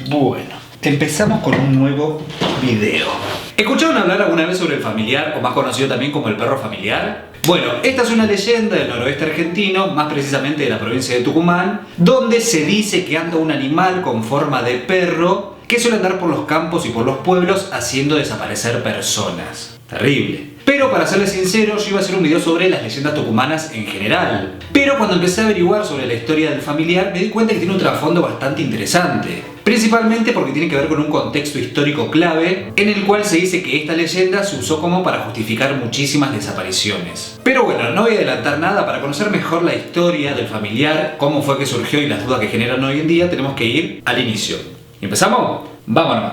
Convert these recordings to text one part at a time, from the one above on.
Bueno, empezamos con un nuevo video. ¿Escucharon hablar alguna vez sobre el familiar, o más conocido también como el perro familiar? Bueno, esta es una leyenda del noroeste argentino, más precisamente de la provincia de Tucumán, donde se dice que anda un animal con forma de perro que suele andar por los campos y por los pueblos haciendo desaparecer personas. Terrible. Pero para serles sincero, yo iba a hacer un video sobre las leyendas tucumanas en general. Pero cuando empecé a averiguar sobre la historia del familiar, me di cuenta que tiene un trasfondo bastante interesante. Principalmente porque tiene que ver con un contexto histórico clave, en el cual se dice que esta leyenda se usó como para justificar muchísimas desapariciones. Pero bueno, no voy a adelantar nada. Para conocer mejor la historia del familiar, cómo fue que surgió y las dudas que generan hoy en día, tenemos que ir al inicio. ¿Empezamos? ¡Vamos nomás!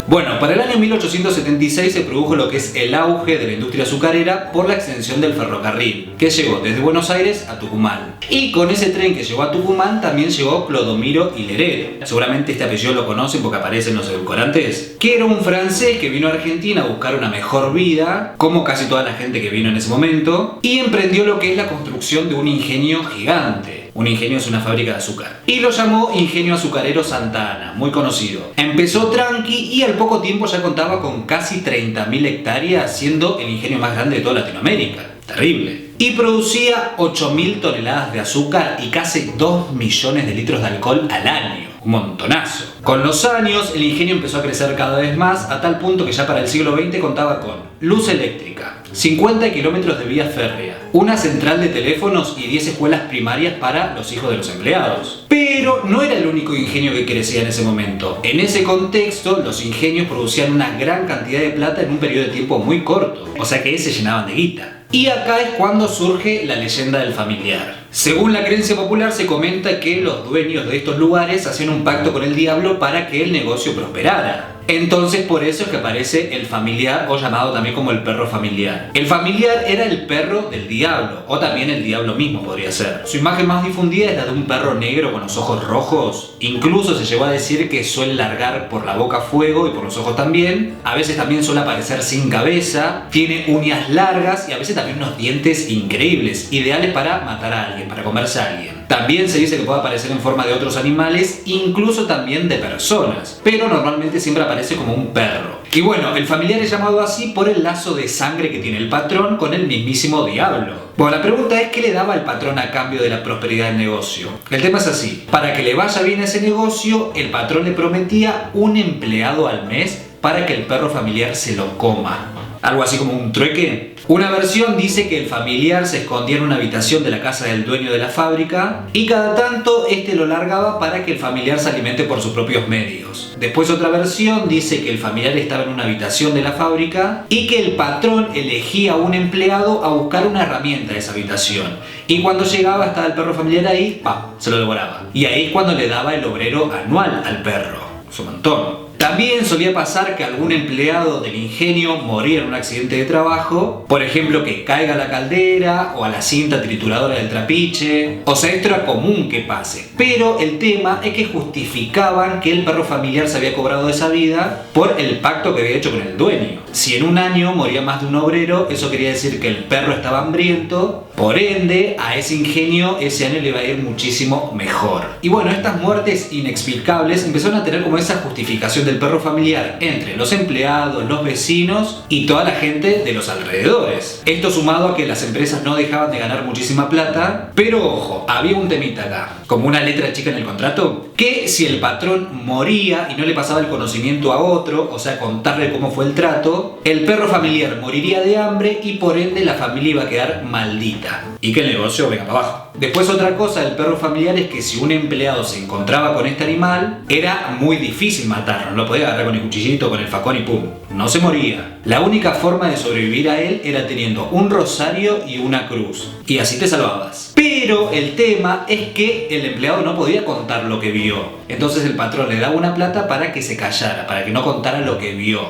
Bueno, para el año 1876 se produjo lo que es el auge de la industria azucarera por la extensión del ferrocarril, que llegó desde Buenos Aires a Tucumán. Y con ese tren que llegó a Tucumán también llegó Clodomiro Hilleret. Seguramente este apellido lo conocen porque aparece en los edulcorantes. Que era un francés que vino a Argentina a buscar una mejor vida, como casi toda la gente que vino en ese momento, y emprendió lo que es la construcción de un ingenio gigante. Un ingenio es una fábrica de azúcar. Y lo llamó Ingenio Azucarero Santa Ana, muy conocido. Empezó tranqui y al poco tiempo ya contaba con casi 30.000 hectáreas, siendo el ingenio más grande de toda Latinoamérica. Terrible. Y producía 8.000 toneladas de azúcar y casi 2 millones de litros de alcohol al año. Un montonazo. Con los años, el ingenio empezó a crecer cada vez más, a tal punto que ya para el siglo XX contaba con luz eléctrica, 50 kilómetros de vía férrea, una central de teléfonos y 10 escuelas primarias para los hijos de los empleados. Pero no era el único ingenio que crecía en ese momento. En ese contexto, los ingenios producían una gran cantidad de plata en un periodo de tiempo muy corto, o sea que se llenaban de guita. Y acá es cuando surge la leyenda del familiar. Según la creencia popular, se comenta que los dueños de estos lugares hacían un pacto con el diablo para que el negocio prosperara. Entonces por eso es que aparece el familiar, o llamado también como el perro familiar. El familiar era el perro del diablo, o también el diablo mismo podría ser. Su imagen más difundida es la de un perro negro con los ojos rojos. Incluso se llegó a decir que suele largar por la boca fuego y por los ojos también. A veces también suele aparecer sin cabeza, tiene uñas largas y a veces también unos dientes increíbles, ideales para matar a alguien, para comerse a alguien. También se dice que puede aparecer en forma de otros animales, incluso también de personas, pero normalmente siempre aparece como un perro. Y bueno, el familiar es llamado así por el lazo de sangre que tiene el patrón con el mismísimo diablo. Bueno, la pregunta es: ¿qué le daba el patrón a cambio de la prosperidad del negocio? El tema es así: para que le vaya bien a ese negocio, el patrón le prometía un empleado al mes para que el perro familiar se lo coma. Algo así como un trueque. Una versión dice que el familiar se escondía en una habitación de la casa del dueño de la fábrica y cada tanto este lo largaba para que el familiar se alimente por sus propios medios. Después otra versión dice que el familiar estaba en una habitación de la fábrica y que el patrón elegía a un empleado a buscar una herramienta de esa habitación. Y cuando llegaba estaba el perro familiar ahí, ¡pam!, se lo devoraba. Y ahí es cuando le daba el obrero anual al perro. Es un montón. También solía pasar que algún empleado del ingenio moría en un accidente de trabajo, por ejemplo que caiga a la caldera o a la cinta trituradora del trapiche. O sea, esto era común que pase, pero el tema es que justificaban que el perro familiar se había cobrado esa vida por el pacto que había hecho con el dueño. Si en un año moría más de un obrero, eso quería decir que el perro estaba hambriento, por ende a ese ingenio ese año le iba a ir muchísimo mejor. Y bueno, estas muertes inexplicables empezaron a tener como esa justificación del perro familiar entre los empleados, los vecinos y toda la gente de los alrededores. Esto sumado a que las empresas no dejaban de ganar muchísima plata, pero ojo, había un temita acá, como una letra chica en el contrato, que si el patrón moría y no le pasaba el conocimiento a otro, o sea, contarle cómo fue el trato, el perro familiar moriría de hambre y por ende la familia iba a quedar maldita y que el negocio venga para abajo. Después otra cosa del perro familiar es que si un empleado se encontraba con este animal, era muy difícil matarlo. No lo podía agarrar con el cuchillito, con el facón y pum, no se moría. La única forma de sobrevivir a él era teniendo un rosario y una cruz, y así te salvabas. Pero el tema es que el empleado no podía contar lo que vio. Entonces el patrón le daba una plata para que se callara, para que no contara lo que vio.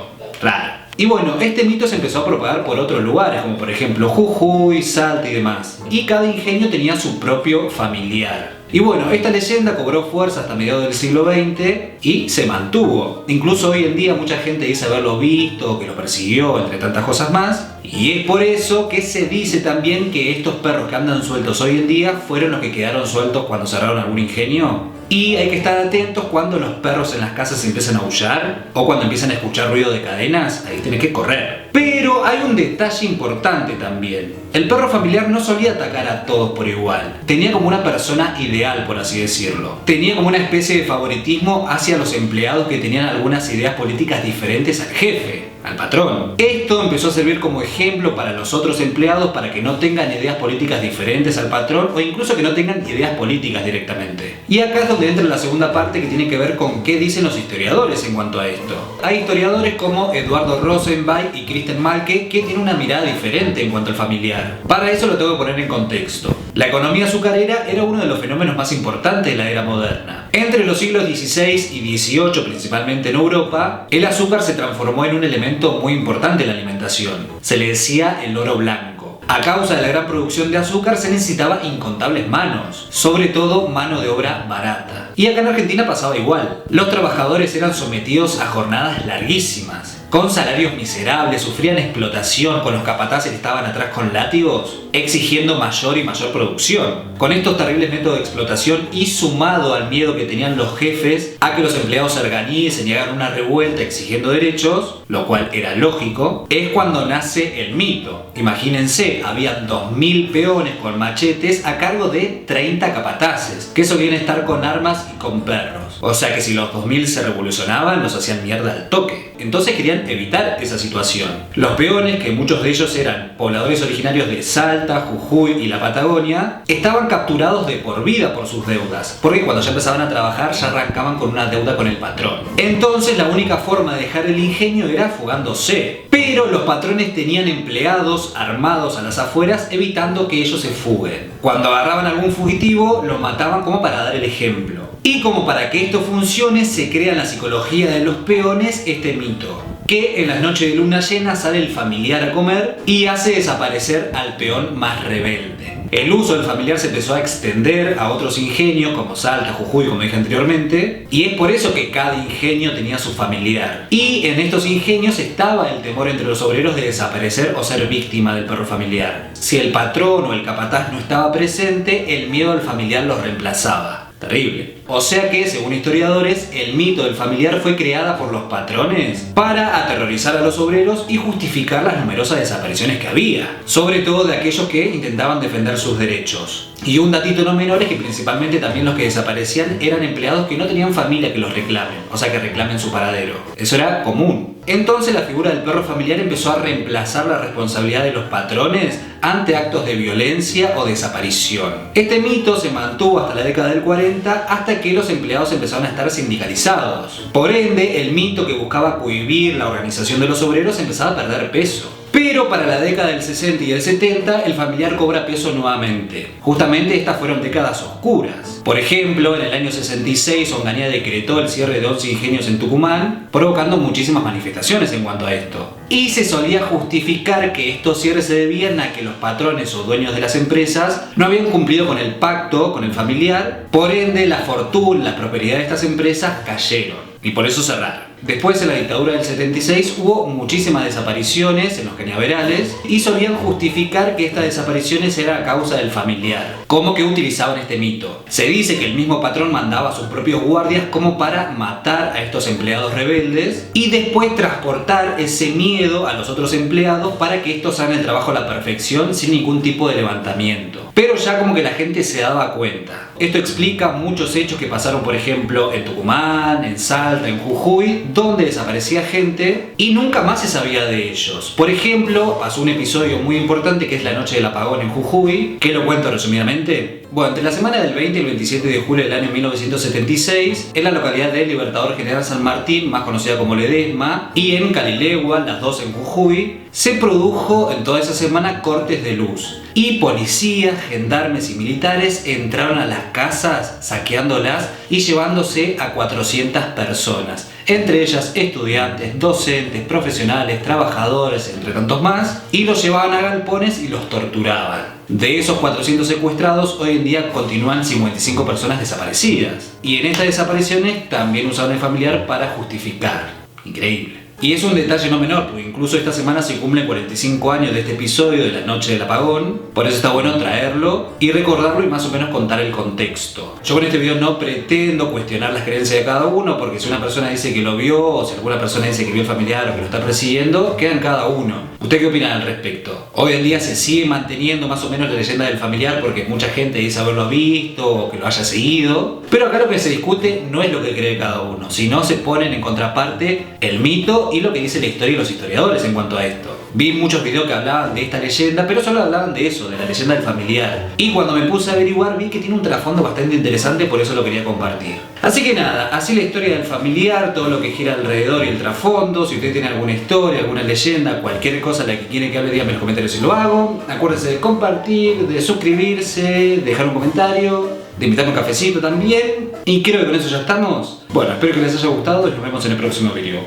Raro. Y bueno, este mito se empezó a propagar por otros lugares, como por ejemplo Jujuy, Salta y demás. Y cada ingenio tenía su propio familiar. Y bueno, esta leyenda cobró fuerza hasta mediados del siglo XX y se mantuvo. Incluso hoy en día mucha gente dice haberlo visto, que lo persiguió, entre tantas cosas más. Y es por eso que se dice también que estos perros que andan sueltos hoy en día fueron los que quedaron sueltos cuando cerraron algún ingenio. Y hay que estar atentos cuando los perros en las casas empiezan a aullar o cuando empiezan a escuchar ruido de cadenas, ahí tenés que correr. Pero hay un detalle importante también. El perro familiar no solía atacar a todos por igual. Tenía como una persona ideal, por así decirlo. Tenía como una especie de favoritismo hacia los empleados que tenían algunas ideas políticas diferentes al jefe, al patrón. Esto empezó a servir como ejemplo para los otros empleados para que no tengan ideas políticas diferentes al patrón o incluso que no tengan ideas políticas directamente. Y acá es donde entra la segunda parte que tiene que ver con qué dicen los historiadores en cuanto a esto. Hay historiadores como Eduardo Rosenwein y Kristen Malke que tienen una mirada diferente en cuanto al familiar. Para eso lo tengo que poner en contexto. La economía azucarera era uno de los fenómenos más importantes de la era moderna. Entre los siglos XVI y XVIII, principalmente en Europa, el azúcar se transformó en un elemento muy importante en la alimentación. Se le decía el oro blanco. A causa de la gran producción de azúcar se necesitaba incontables manos, sobre todo mano de obra barata. Y acá en Argentina pasaba igual. Los trabajadores eran sometidos a jornadas larguísimas, con salarios miserables, sufrían explotación, con los capataces que estaban atrás con látigos, exigiendo mayor y mayor producción. Con estos terribles métodos de explotación y sumado al miedo que tenían los jefes a que los empleados se organicen y hagan una revuelta exigiendo derechos, lo cual era lógico, es cuando nace el mito. Imagínense, habían 2000 peones con machetes a cargo de 30 capataces, que solían estar con armas y con perros. O sea que si los 2000 se revolucionaban, los hacían mierda al toque. Entonces querían evitar esa situación. Los peones, que muchos de ellos eran pobladores originarios de Salta, Jujuy y la Patagonia, estaban capturados de por vida por sus deudas, porque cuando ya empezaban a trabajar ya arrancaban con una deuda con el patrón. Entonces la única forma de dejar el ingenio era fugándose. Pero los patrones tenían empleados armados a las afueras evitando que ellos se fuguen. Cuando agarraban a algún fugitivo, lo mataban como para dar el ejemplo. Y como para que esto funcione, se crea en la psicología de los peones este mito, que en las noches de luna llena sale el familiar a comer y hace desaparecer al peón más rebelde. El uso del familiar se empezó a extender a otros ingenios como Salta, Jujuy, como dije anteriormente, y es por eso que cada ingenio tenía su familiar. Y en estos ingenios estaba el temor entre los obreros de desaparecer o ser víctima del perro familiar. Si el patrón o el capataz no estaba presente, el miedo al familiar los reemplazaba. Terrible. O sea que, según historiadores, el mito del familiar fue creada por los patrones para aterrorizar a los obreros y justificar las numerosas desapariciones que había, sobre todo de aquellos que intentaban defender sus derechos. Y un datito no menor es que principalmente también los que desaparecían eran empleados que no tenían familia que los reclamen, o sea que reclamen su paradero. Eso era común. Entonces la figura del perro familiar empezó a reemplazar la responsabilidad de los patrones ante actos de violencia o desaparición. Este mito se mantuvo hasta la década del 40, hasta que los empleados empezaron a estar sindicalizados. Por ende, el mito que buscaba cohibir la organización de los obreros empezaba a perder peso. Pero para la década del 60 y el 70 el familiar cobra peso nuevamente. Justamente estas fueron décadas oscuras. Por ejemplo, en el año 66 Onganía decretó el cierre de 11 ingenios en Tucumán, provocando muchísimas manifestaciones en cuanto a esto. Y se solía justificar que estos cierres se debían a que los patrones o dueños de las empresas no habían cumplido con el pacto con el familiar, por ende la fortuna, la prosperidad de estas empresas cayeron y por eso cerraron. Después, en la dictadura del 76, hubo muchísimas desapariciones en los cañaverales y solían justificar que estas desapariciones eran a causa del familiar. ¿Cómo que utilizaban este mito? Se dice que el mismo patrón mandaba a sus propios guardias como para matar a estos empleados rebeldes y después transportar ese miedo a los otros empleados para que estos hagan el trabajo a la perfección sin ningún tipo de levantamiento. Pero ya como que la gente se daba cuenta. Esto explica muchos hechos que pasaron, por ejemplo, en Tucumán, en Salta, en Jujuy, donde desaparecía gente y nunca más se sabía de ellos. Por ejemplo, pasó un episodio muy importante que es la noche del apagón en Jujuy, que lo cuento resumidamente. Bueno, entre la semana del 20 y el 27 de julio del año 1976, en la localidad de Libertador General San Martín, más conocida como Ledesma, y en Calilegua, las dos en Jujuy, se produjo en toda esa semana cortes de luz. Y policías, gendarmes y militares entraron a las casas saqueándolas y llevándose a 400 personas. entre ellas estudiantes, docentes, profesionales, trabajadores, entre tantos más, y los llevaban a galpones y los torturaban. De esos 400 secuestrados, hoy en día continúan 55 personas desaparecidas. Y en estas desapariciones también usaron el familiar para justificar. Increíble. Y es un detalle no menor, porque incluso esta semana se cumplen 45 años de este episodio de la noche del apagón. Por eso está bueno traerlo y recordarlo y más o menos contar el contexto. Yo con este video no pretendo cuestionar las creencias de cada uno, porque si una persona dice que lo vio, o si alguna persona dice que vio el familiar o que lo está persiguiendo, queda en cada uno. ¿Usted qué opina al respecto? Hoy en día se sigue manteniendo más o menos la leyenda del familiar porque mucha gente dice haberlo visto o que lo haya seguido. Pero acá lo que se discute no es lo que cree cada uno, sino se ponen en contraparte el mito y lo que dice la historia y los historiadores en cuanto a esto. Vi muchos videos que hablaban de esta leyenda, pero solo hablaban de eso, de la leyenda del familiar. Y cuando me puse a averiguar vi que tiene un trasfondo bastante interesante, por eso lo quería compartir. Así que nada, así la historia del familiar, todo lo que gira alrededor y el trasfondo. Si usted tiene alguna historia, alguna leyenda, cualquier cosa de la que quiere que hable, dígame en los comentarios si lo hago. Acuérdense de compartir, de suscribirse, dejar un comentario, de invitarme un cafecito también. Y creo que con eso ya estamos. Bueno, espero que les haya gustado y nos vemos en el próximo video.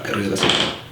Qué ruido que hace.